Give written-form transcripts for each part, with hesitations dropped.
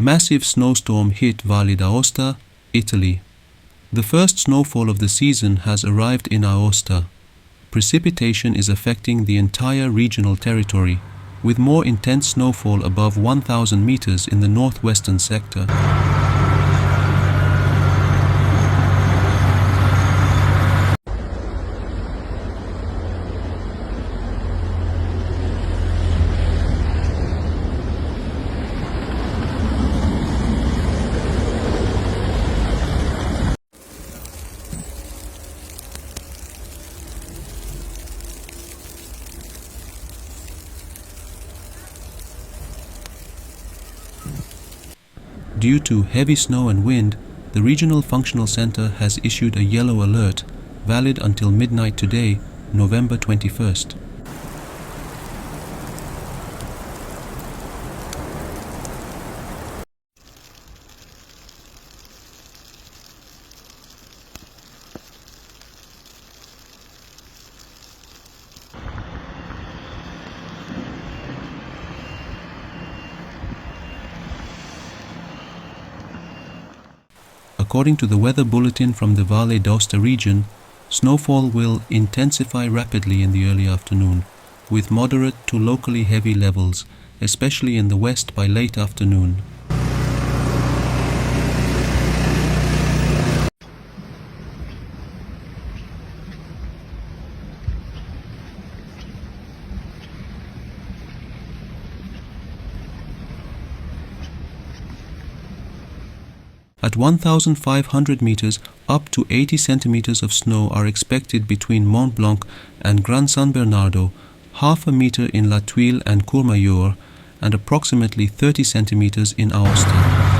Massive snowstorm hit Valle d'Aosta, Italy. The first snowfall of the season has arrived in Aosta. Precipitation is affecting the entire regional territory, with more intense snowfall above 1,000 meters in the northwestern sector. Due to heavy snow and wind, the Regional Functional Center has issued a yellow alert, valid until midnight today, November 21st. According to the weather bulletin from the Valle d'Aosta region, snowfall will intensify rapidly in the early afternoon, with moderate to locally heavy levels, especially in the west by late afternoon. At 1,500 meters, up to 80 centimeters of snow are expected between Mont Blanc and Gran San Bernardo, half a meter in La Tuile and Courmayeur, and approximately 30 centimeters in Aosta.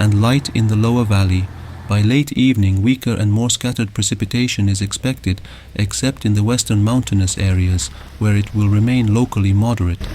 And light in the lower valley. By late evening, weaker and more scattered precipitation is expected, except in the western mountainous areas, where it will remain locally moderate.